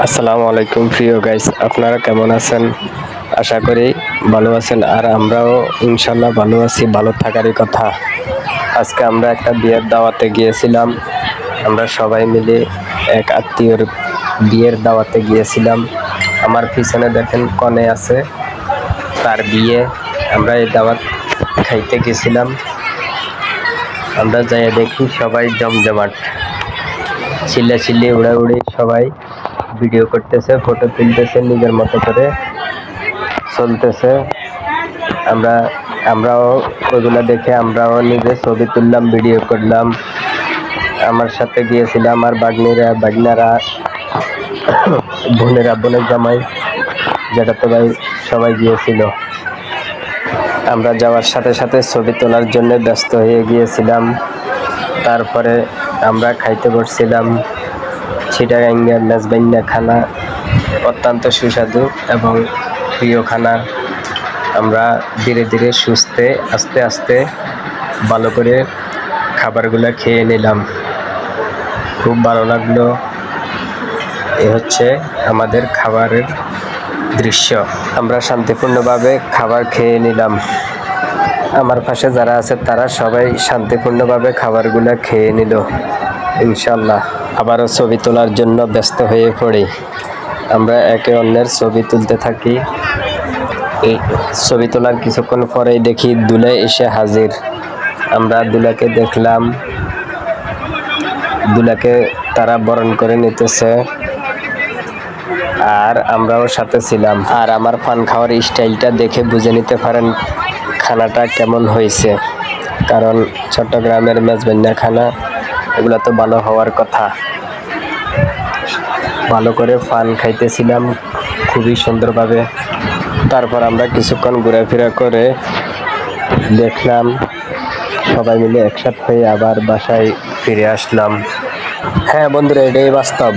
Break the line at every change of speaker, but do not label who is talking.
আসসালামু আলাইকুম প্রিয় গাইস, আপনারা কেমন আছেন? আশা করি ভালো আছেন। আর আমরাও ইনশাল্লাহ ভালো আছি, ভালো থাকারই কথা। আজকে আমরা একটা বিয়ের দাওয়াতে গিয়েছিলাম। আমরা সবাই মিলে এক আত্মীয়র বিয়ের দাওয়াতে গিয়েছিলাম। আমার পিছনে দেখেন কনে আছে, তার বিয়ে। আমরা এই দাওয়াত খাইতে গেছিলাম। আমরা যাই দেখি সবাই জমজমাট, চিল্লাচিল্লি উড়াউড়ি, সবাই ভিডিও করতেছে, ফটো তুলতেছে, নিজের মতো করে চলতেছে। আমরাও ওইগুলো দেখে আমরাও নিজে ছবি তুললাম, ভিডিও করলাম। আমার সাথে গিয়েছিল আমার বাগনারা, বোনের জামাই, যেটা তো ভাই, সবাই গিয়েছিল। আমরা যাওয়ার সাথে সাথে ছবি তোলার জন্য ব্যস্ত হয়ে গিয়েছিলাম। তারপরে আমরা খাইতে বসছিলাম চিটাগাঙ্গের মেজবান্না খানা, অত্যন্ত সুস্বাদু এবং প্রিয় খানা। আমরা ধীরে ধীরে আস্তে আস্তে ভালো করে খাবারগুলো খেয়ে নিলাম। খুব ভালো লাগলো। এ হচ্ছে আমাদের খাবারের দৃশ্য। আমরা শান্তিপূর্ণভাবে খাবার খেয়ে নিলাম। আমার পাশে যারা আছে তারা সবাই শান্তিপূর্ণভাবে খাবারগুলো খেয়ে নিল। ইনশাল্লাহ আবারও ছবি তোলার জন্য ব্যস্ত হয়ে পড়ি। আমরা একে অন্যের ছবি তুলতে থাকি। এই ছবি তোলার কিছুক্ষণ পরেই দেখি দুলে এসে হাজির। আমরা দুলাকে দেখলাম, দুলাকে তারা বরণ করে নিতেছে, আর আমরাও সাথে ছিলাম। আর আমার পান খাওয়ার স্টাইলটা দেখে বুঝে নিতে পারেন খানাটা কেমন হয়েছে। কারণ চট্টগ্রামের মেজবান্না খানা, এগুলো তো ভালো হওয়ার কথা। ভালো করে পান খাইতেছিলাম খুবই সুন্দরভাবে। তারপর আমরা কিছুক্ষণ ঘোরাফেরা করে দেখলাম, সবাই মিলে একসাথে হয়ে আবার বাসায় ফিরে আসলাম। হ্যাঁ বন্ধুরা, এটাই বাস্তব।